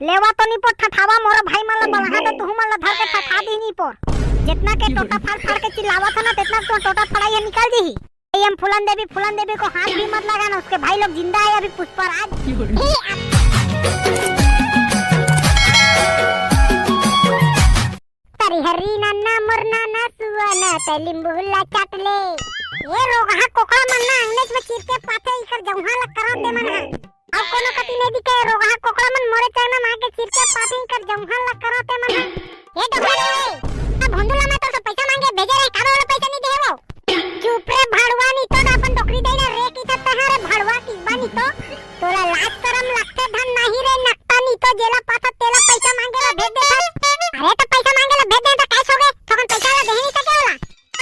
लेवा तो नहीं पर ठठावा मोरा भाई मन ला बलहा दे तू मन ला धर के ठठा दी नहीं पर जितना के टोटा फाड़ फाड़ के चिल्लावत है ना तितना तो टोटा फड़ाई निकल जी ही हम फुलन देवी को हाथ भी मत लगाना उसके भाई लोग जिंदा है अभी पुष्पराज तरी हरी नन्ना मुरना ना सुवाना तलिंबुला चाटले ये रोगा कोकड़ा मन्ना अंग्रेज में चीर के पाथे इकर जौहा ला करा दे मन अब कोनो कति नहीं दिखे रोगा कोकड़ा मन मोरे चाइना मां के चीर के पाथे इकर जौहा ला करा दे मन ये डबरे अब भंडुला में तो पैसा मांगे भेजे रे कारो वाला पैसा नहीं देवो चुप रे भाड़वानी तो अपन डोकरी देना रे की तहारे भाड़वा किसबानी तो तोला लाज शरम लगते धन नहीं रे नक्तानी तो जेला पाथा तेला पैसा मांगेला भेज दे अरे तो पैसा मांगेला भेज दे तो कैसे होगे थोकन पैसा ला दे नहीं सके वाला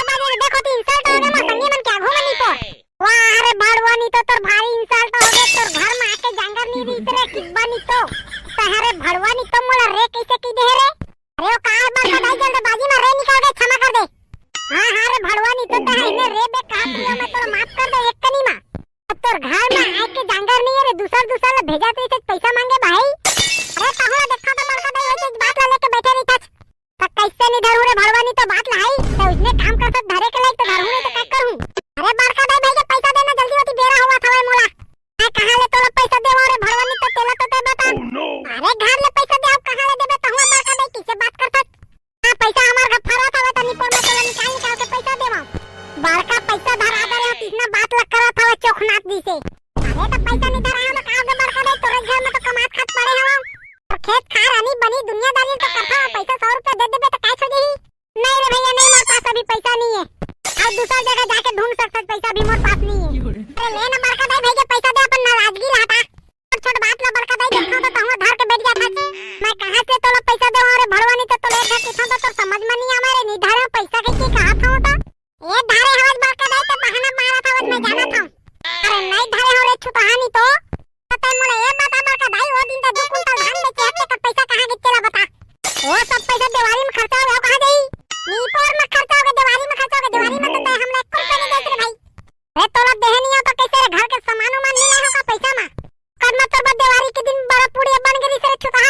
अब आज देखो तो इंसल्ट हो गया मैं संगी मन क्या घूमनी तो वाह अरे भाड़वानी तो तोर भारी इंसल्ट हो गया तोर घर में आके जांगर नहीं रीत रे किसबानी तो तहारे भाड़वानी तो मोला रे कैसे की दे रे अरे ओ काल बार बधाई जल्दबाजी में रे निकाल दे क्षमा कर दे हां रे भड़वानी तो तहाने रे बे काट लियो मैं तोरा माफ कर दे एक कनी मां अब तोर घर में आके जांगर नहीं रे दूसरा ला भेजा तो इसे पैसा मांगे भाई अरे कहां देखा तो मरका दे एक बात ला लेके बैठे रही था तो कैसे नहीं धरू रे भड़वानी तो बात लाई तो उसने काम कर सब धरे के लायक तो धरू नहीं तो क्या करूं अरे बरका दे भाई के पैसा देना जल्दी होती बेरा हुआ था मोला मैं कहां ले तोला पैसा देवो रे भड़वानी तो तेला तो दे बता अरे घर ले पैसा दे अब कहां ले देबे तो हुआ बरका दे किसे बात करता पैसा हमार घर फरा था तो निपोर में तोला निकाल के पैसा देवा बड़का पैसा धरा दे रे कितना बात लग करा था चोखनाथ दी से अरे तो पैसा नहीं धरा है कहां से बड़का दे तोरे घर में तो कमात खात पड़े हो और खेत खा रानी बनी दुनियादारी तो करता पैसा 100 रुपए दे देबे तो कैसे देही नहीं रे भैया नहीं मेरे पास अभी पैसा नहीं है अब दूसरी जगह जाके ढूंढ सकता पैसा भी मेरे पास नहीं है अरे ले ना बड़का दे भेजे पैसा दे अपन नाराजगी लाता छोट बात ला बड़का दे देखा तो हुआ धर के बैठ गया था मैं कहां से तोला पैसा दे और भड़वानी तो तोले घर किथा तो समझ में नहीं आ रे निधारे पैसा के कहा था होता ये धारे हवज बड़का दे तो बहाना मारा था मैं जाना था अरे नहीं धारे हो रे छुपानी तो पता मोला ये बता बड़का भाई वो दिन तो 2 कुंटल धान बेचे हफ्ते का पैसा कहां गिचला बता वो सब पैसा दिवाली में खर्चा हो कहां देई नीपोर में खर्चा हो दिवाली में खर्चा हो दिवाली में तो हम 1 रुपया नहीं देते भाई रे तोला देहनिया तो कैसे रे घर के सामान में नहीं होगा पैसा में कर्म तो दिवाली के दिन बड़ा पूरी बन गई से छुपा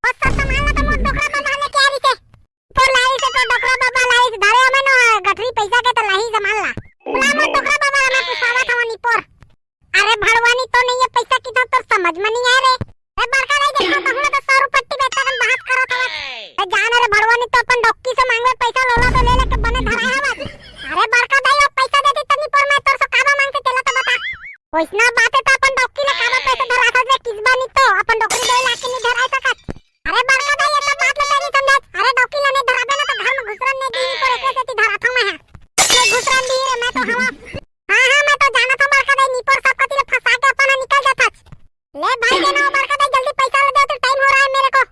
और सब सामान ला तो मोर डोकरा बाबा ले के आ रही से तो लाई से तो डोकरा बाबा लाई से धारे में न गठरी पैसा के तो लाई सामान ला बुला मोर डोकरा बाबा मैं पुछावा था नीपोर अरे भड़वानी तो नहीं है पैसा कितना तो समझ में नहीं आ रे ए बड़का नहीं देखो तो हुआ तो 100 रुपए पट्टी बेटा हम बात करो था ए जान रे भड़वानी तो अपन डॉक्की से मांगवे पैसा लोला तो ले लेके बने धरा है अरे बड़का भाई अब पैसा दे दी तनी पर मैं तोर से काबा मांग के तेला तो बता ओइसना बात है तो अपन डॉक्की ले काबा पैसा धरा था किस बानी तो अपन डॉक्की दे लाके नहीं धरा सकत अरे बड़का भाई ये तो बात ले नहीं समझ अरे डॉक्की ले नहीं धरा देना तो घर में घुसरन नहीं दी पर एक से धरा था मैं ये घुसरन दी रे मैं तो हवा हां मैं तो जाना था बड़का भाई नी पर सब कति फंसा के अपन निकल जाता ले भाई देना बड़का भाई जल्दी पैसा ले दे तो टाइम हो रहा है मेरे को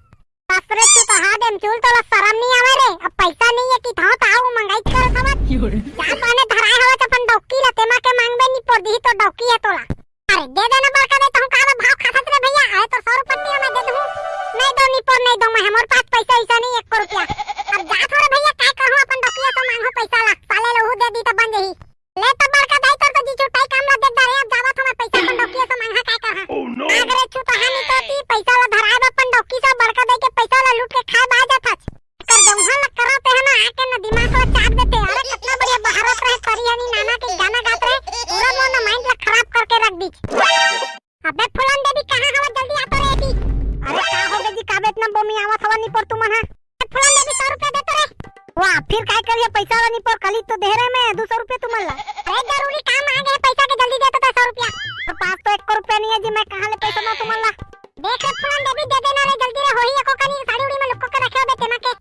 ससुरे तू तो हां देम चूल तो शर्म नहीं आवे रे अब पैसा नहीं है कि था तो आओ मंगाई कर समझ जा पाने धराए हो तो अपन डॉक्की ले तेमा के मांगबे नहीं पर दी तो डॉक्की है तोला अरे दे देना बड़का भाई तो हम का भाव खात रे भैया आए तो 100 रुपए मैं दे दूं नहीं दो नहीं पर नहीं दो मैं हमारे पास पैसा ऐसा नहीं 1 रुपया अब जा थोड़े भैया काय कहूं अपन डॉक्की तो मांगो पैसा ला साले लहू दे दी तो बन जही ले तो बड़का भाई तो जी छुटाई काम ला दे दे अब जावा तो मैं पैसा अपन डॉक्की से मांगा काय कहां अगर छुटा हानि तो ती पैसा ला धराए अपन डॉक्की से बड़का भाई के पैसा ला लूट के खा बा जाता कर जंगल ला करते है ना आके ना दिमाग ला चाट देते अरे कितना बढ़िया बहारत रहे परियानी नाना के गाना गाते रहे पूरा मोर माइंड ला खराब करके रख दी अबे फुलन देवी कहां हवा जल्दी आ तो रे दी अरे का हो गई जी काबे इतना बोमी आवत हवा नहीं पर तुम हां फुलन देवी 100 रुपया देते रे वाह फिर काय करिए पैसा वाला नहीं पर खाली तो दे रहे मैं 200 रुपया तुम ला अरे जरूरी काम आ गए पैसा के जल्दी दे तो 100 रुपया तो पास तो 1 रुपया नहीं है जी मैं कहां ले पैसा दो तुम ला देख रे फुलन देवी दे देना रे जल्दी रे होई एको कनी साड़ी उड़ी में लुक के रखे हो बेटे के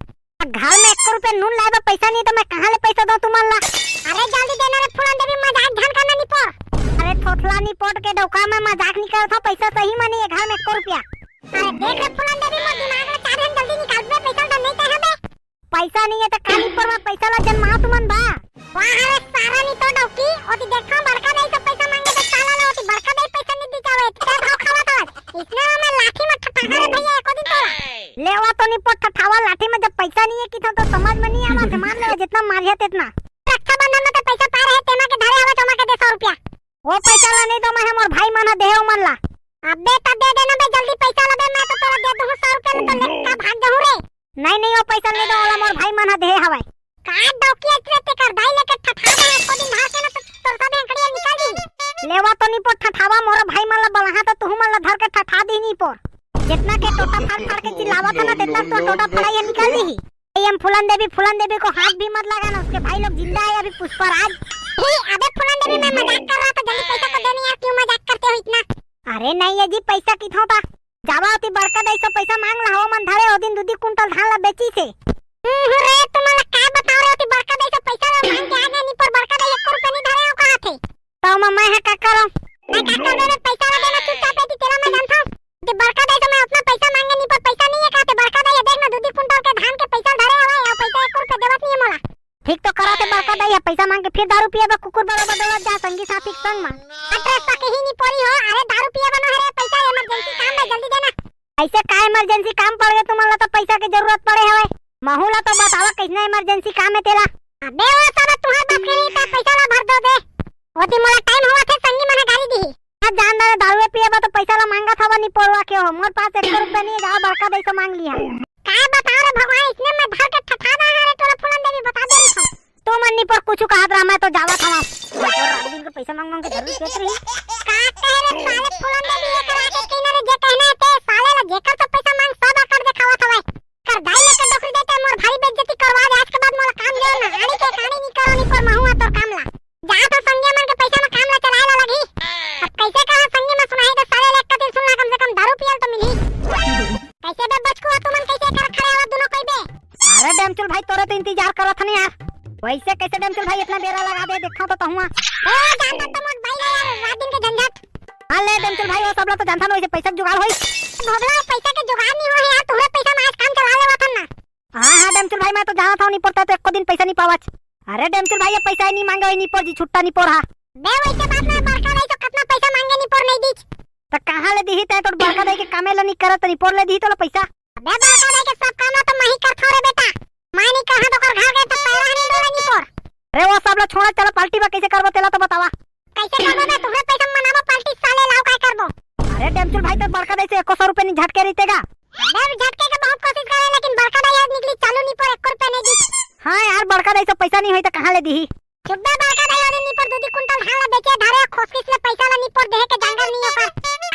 घर में 1 रुपया नून लाए पैसा नहीं तो मैं कहां ले पैसा दो तुम ला अरे जल्दी देना रे फुलन देवी मजाक ध्यान करना नहीं पर अरे थोथला नहीं पोट के डौका में मजाक नहीं करत हो पैसा सही में नहीं है घर में 1 रुपया अरे देख रे फुलन देवी मोर दिमाग में चार जल्दी निकाल दे पैसा तो नहीं कहे बे पैसा नहीं है तो खाली पर में पैसा ला जन्मा तुमन बा वाह अरे सारा नहीं तो डौकी ओती देखा बड़का नहीं तो पैसा मांगे तो साला ला ओती बड़का नहीं पैसा नहीं दिखावे इतना भाव खावा था इसने मैं लाठी में ठठा रे भैया एको दिन तो लेवा तो नहीं पर ठठावा लाठी में जब पैसा नहीं है कि तो समझ में नहीं आवा मान ले जितना मारिया इतना रक्षाबंधन में तो पैसा पा रहे तेमा के धरे हवा चमा के दे 100 रुपया वो पैसा ला नहीं तो मैं हमर भाई माना देहो मन ला अबे तब दे देना बे, जल्दी पैसा ला बे, मैं तो तोरा दे दूं 100 रुपया में, तो लेके भाग जाऊं रे। नहीं वो पैसा ले दो, वाला मोर भाई मन दे हवे का डौकी अतरे कर भाई लेके ठठा दे को दिन भाग के ना, तो तोर सब अंकड़िया निकाल दी। लेवा तो नहीं पर ठठावा, मोर भाई मन ला बलहा तो तू मन ला धर के ठठा दी नहीं पर। जितना के टोटा फाड़ के चिल्लावा था ना, तेतना तो टोटा फड़ाई निकाल दी। एम फुलन देवी को हाथ भी मत लगाना, उसके भाई लोग जिंदा है अभी पुष्पराज। अबे फुलन देवी मैं मजाक कर रहा था, जल्दी पैसा तो देनी यार, क्यों मजाक करते हो इतना? अरे नहीं अजी पैसा किथों था, जावा होती बड़का दई सो पैसा मांग ला, हो मन धरे ओ दिन 2 कुंटल धान ला बेची से। रे तुम्हारा काय बताओ रे, होती बड़का दई सो पैसा ला मांग के आ गए, नहीं पर बड़का दई 1 रुपया नहीं धरे हो कहां थे? तो मैं है का करो, मैं का कर रे, पैसा ला देना चुपचाप है, तेरा मैं जानता हूं कि बड़का दई तो मैं उतना पैसा मांगे नहीं, पर पैसा नहीं है कहते बड़का दई, देख ना 2 कुंटल के धान के पैसा धरे हवा, और पैसा 1 रुपया देवत नहीं है मोला। ठीक तो कराते बड़का दई है, पैसा मांग के फिर दारू पिए बा, कुकुर बड़ा बदौलत जा संगी साथी संग में एड्रेस तक ही नहीं पड़ी हो। अरे दारू पिए बनो है रे, पैसा इमरजेंसी काम है, जल्दी देना। ऐसे का इमरजेंसी काम पड़ गए तुम्हारा, तो पैसा की जरूरत पड़े हवे माहौला, तो बतावा कितना इमरजेंसी काम है तेरा? अबे वो सब तुम्हारे बाप के नहीं, पैसा ला भर दो दे, ओती मोला टाइम हुआ थे संगी मने गाड़ी दी। अब जान दे दारू पिए बा तो पैसा ला मांगा था, नहीं पड़वा के हो, मोर पास 1 रुपया नहीं, जा बड़का दई से मांग लिया। काय बताओ रे भगवान, इसने मैं धर के ठठाना है रे, तोरा फुलन देवी बता दे रही हूं, तो मन्नी पर कुछ कहा रहा, मैं तो जावा था तो रात दिन को पैसा मांग के जरूर देत रही। का कह रे साले फुलन देवी लेकर आके किनारे जे कहना है ते साले ला जेकर तो पैसा मांग सब आकर दिखावा था, कर दाई लेकर डोकरी देते, मोर भारी बेइज्जती करवा दे, आज के बाद मोला काम जो ना आनी के कहानी नहीं करो, नहीं पर महू तो काम ला जा, तो संगे मन के पैसा में काम ला चलाए ला लगी। अब कैसे कहा संगे में सुनाई तो साले लेक का दिन सुनना, कम से कम दारू पियल तो मिली। कैसे बे बचको तुमन, कैसे कर खड़े हो दोनों कोई बे? अरे डैमचुल भाई तोरे तो इंतजार करत हनी यार, वैसे कैसे डैमचुल भाई इतना बेरा लगा दे, देखो तो कहूं ए जानता तो मोर भाई यार, रात दिन के झंझट। हां ले डैमचुल भाई, वो सब लोग तो जानता न, वैसे पैसा जुगाड़ होई भोगला, पैसा के जुगाड़ नहीं हो यार, तुम्हारे पैसा में आज काम चला लेवा था ना। हां डैमचुल भाई मैं तो जाना था, नहीं पड़ता तो एक दिन पैसा नहीं पावच। अरे डैमचुल भाई ये पैसा ही नहीं मांगे, नहीं पर जी छुट्टा नहीं पर। हां बे वैसे बात में बड़का दई तो कितना पैसा मांगे, नहीं पर नहीं दीच तो कहां ले दी ते, तो बड़का दई के कामे ल नहीं करत, नहीं पर ले दी तो पैसा। अबे बड़का दई के सब काम तो मैं ही करथो रे बेटा, मैं नहीं कहा तो कर घर गए तो पैसा नहीं डोला नहीं पर। अरे वो सब लोग छोड़ा, चलो पार्टी में कैसे करबो तेला तो बतावा। कैसे करबो बे, तुम्हारे पैसा मनाबो पार्टी साले लाओ काय करबो? अरे डैमचुल भाई तो बड़का दई से 100 रुपया नहीं झटके रहतेगा। अबे झटके के बहुत कोशिश करे, लेकिन बड़का दई आज निकली चालू नहीं पर 1 रुपया नहीं दी। हां यार बड़का दई से पैसा नहीं होई तो कहां ले दी? चुप बे, बड़का दई और नहीं पर 2 कुंटल धान ला बेचे धारे खोसकिस ले पैसा ला नहीं पर देह के जंगल नहीं होकर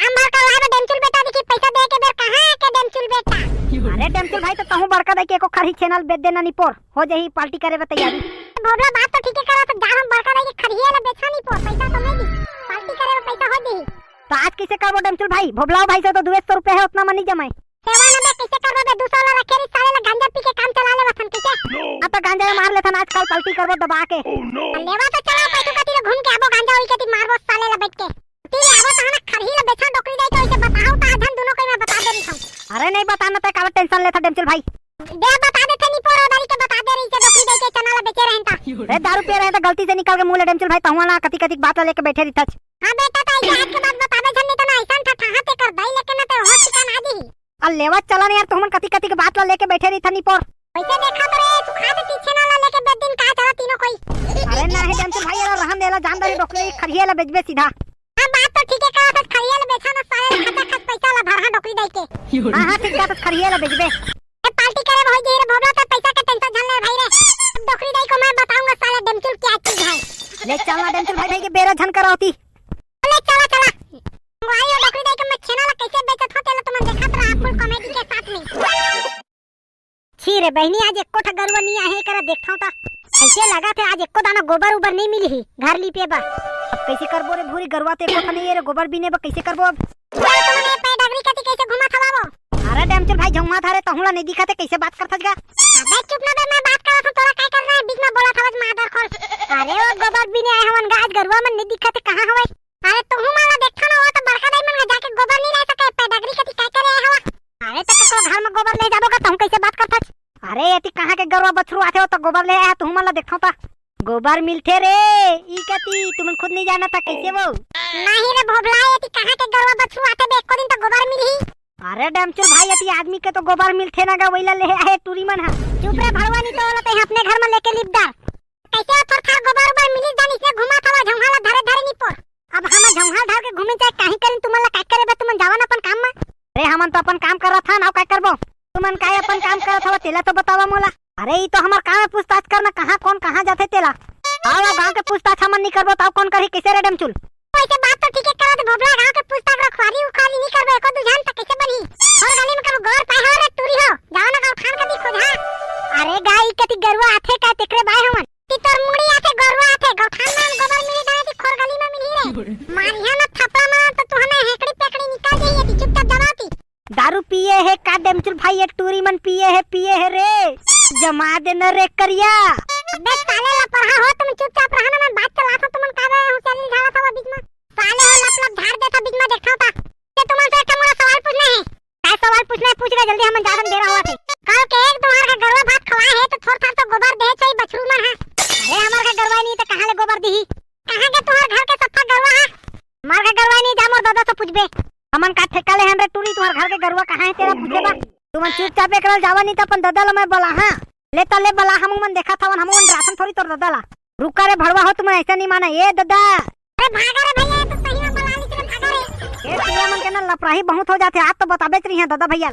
हम भर कर लाए डैमचुल बेटा, देखी पैसा दे के बेर कहां के डैमचुल बेटा। अरे डैमचुल भाई तो कहूं बड़का दई के एको खरी चैनल बेच देना, नहीं पर हो जाई पार्टी करे बे तैयारी। भोगला बात तो ठीक है करा, तो जा हम बड़का दई के खरिए ला बेचा नहीं पर, पैसा तो नहीं दी, पार्टी करे में पैसा हो दी। तो आज कैसे करबो डैमचुल भाई? भोबलाओ भाई से तो 200 रुपया है, उतना मनी जमाए सेवा ना बे, कैसे करबो बे? 200 ला रखे रे साले ला गांजा पी के काम चला ले वथन कैसे? अब तो गांजा में मार लेथन, आजकल पार्टी करबो दबा के। लेवा तो चला पैसो कती घूम के आबो, गांजा होई कती मारबो साले ला बैठ के, तीर आबो तो हना खरही ला बेचा डोकरी दई, तो ऐसे बताओ ता धन दोनों को मैं बता दे रही हूं। अरे नहीं बताना तो का टेंशन लेथा डैमचुल भाई, दे बता देते नहीं पर ओदारी के बता दे रही से डोकरी दई के चना ला बेचे रहता। रे दारू पी रहे तो गलती से निकल के मुंह ले डैमचुल भाई, तहुआ ना कती कती बात लेके बैठे रही थच। हां बेटा तो ऐसे आज के बाद बताबे झन्नी तो ना ऐसा था ठहाते कर दई लेके ना तो होश ठिकाना आ दी। अल लेवा चला नहीं यार, तुमन कती कती के बात लेके बैठे रही थनी पर वैसे देखा तो रे तू खा दे पीछे ना ला लेके बेद दिन का चला तीनों कोई। अरे ना है डैमचुल भाई यार, रहन देला जान दे डोकरी खरिए ला बेचबे सीधा। हां बात तो ठीक है कहा, तो खरिए ला बेचा ना साले खाता खत पैसा ला भरहा डोकरी दई के। हां ठीक है, तो खरिए ला बेचबे ए पार्टी करे होई जे रे भोगला, तो पैसा के टेंशन झल ले भाई रे, डोकरी दई को मैं बताऊंगा साले डैमचुल क्या चीज है। ले चलना डैमचुल भाई के बेरा झन करावती, ले चला चला वायो डोकरी दई के मैं छेना ला कैसे बेचत होते ला तुमन देखत रहा फुल कॉमेडी के साथ में। छी रे बहनी आज एको ठा गरुवा नहीं आहे करा देखथाऊ ता, ऐसे लगा थे आज एको दाना गोबर उबर नहीं मिली ही घर ली पे बा। अब कैसे करबो रे भूरी गरुवा ते एको ठा नहीं रे गोबर बिने बा, कैसे करबो अब? तुमने पे डगरी कती कैसे घुमा थलावो? अरे डैमचुल भाई झुमा थारे तहुला नहीं दिखाते, कैसे बात करथस गा? अबे चुप ना बे, मैं बात करत हूं, तोरा काय कर रहा है बीच में बोला थवज मादर खोल। अरे वो गोबर बिने आए हमन गाज गरुवा मन नहीं दिखाते कहां हवे? अरे तुहु माला देखा ना, वो तो बड़का दई मन जाके गोबर नहीं ले सके, पे डगरी कती काय करे आए हवा? अरे तो ककरो घर में गोबर ले जाबो का, तुम कैसे बात करथस? अरे यति कहां के गरुवा बछरू आथे हो तो गोबर ले आया, तुहु माला देखथौ ता गोबर मिलथे रे ई कती, तुमन खुद नहीं जाना था कैसे वो? नहीं रे भोबला, यति कहां के गरुवा बछरू आथे बे, एको दिन तो गोबर मिलही। अरे डैमचुल भाई यति आदमी के तो गोबर मिलथे ना गा, वइला ले आए टूरी मन हा। चुप रे भड़वा, नहीं तो ओला ते अपने घर में लेके लिप डाल, कैसे थोर थार गोबर उबर मिली जानी से घुमा थवा झंगाला धरे धरे नहीं पर। अब हम झंझाल ढाल के घूमे जाए काहे करें तुम्हाला काय करे बे तुमन जावन अपन काम में। अरे हमन तो अपन काम करत था ना काय करबो तुमन काय अपन काम करत हवा तेला तो बतावा मोला। अरे ई तो हमार काम है पूछताछ करना कहां कौन कहां जाथे तेला। आओ गांव के पूछताछ हमन नहीं करबो ताऊ कौन करही कैसे रेडम चुल। वैसे बात तो ठीक है करो तो भोबला गांव के पूछताछ रखवाली उखाली नहीं करबे को तू जान त कैसे बनी। और गली में कब गौर पाए हो रे टूरी हो जाओ ना गांव खान कभी खोजा। अरे गाय कति गरुआ आथे का तेकरे बाय हमन ती तोर मुड़ी आथे गरुआ आथे गांव खान में गोबर मिली दाए ती खोर गली में मिली रे मारिया ना थपड़ा में तो तू हमें हेकड़ी पेकड़ी निकाल देही ती चुपचाप जमाती। दारू पिए है का डेमचुल भाई ये टूरी मन पिए है रे जमा दे न रे करिया। अबे साले ला पढ़ा हो तुम चुपचाप रहना मैं बात चला था तुमन का रहे हो चली झाड़ा था बीच में साले हो लप झाड़ देता बीच में देखा था ये तुमन से एक मोरा सवाल पूछना है। काय सवाल पूछना है पूछ ले जल्दी हमन जादन दे रहा हुआ थे। कल के एक तुम्हारे का गरवा भात खवाए है तो थोड़ था तो गोबर दे चाहिए बछरू मन है। अरे हमार का गरवा नहीं तो कहां ले गोबर दही कहां के तुम्हारे घर के सफा गरवा है मार का गरवा नहीं जा मोर दादा से पूछबे हमन का ठेका ले हन रे टूरी तुम्हार घर के गरुआ कहां है तेरा पूछे बा। तुमन चुपचाप एकरा जावा नहीं तो अपन दादा ला मैं बोला हां ले तो ले बला हम मन देखा था हम मन राशन थोड़ी तोर दादा ला रुका रे भड़वा हो तुम ऐसा नहीं माना ये दादा। अरे भागा रे भैया तो सही में बला ली भागा रे ये मन के ना लपराही बहुत हो जाते आज तो बताबे रही है दादा भैया।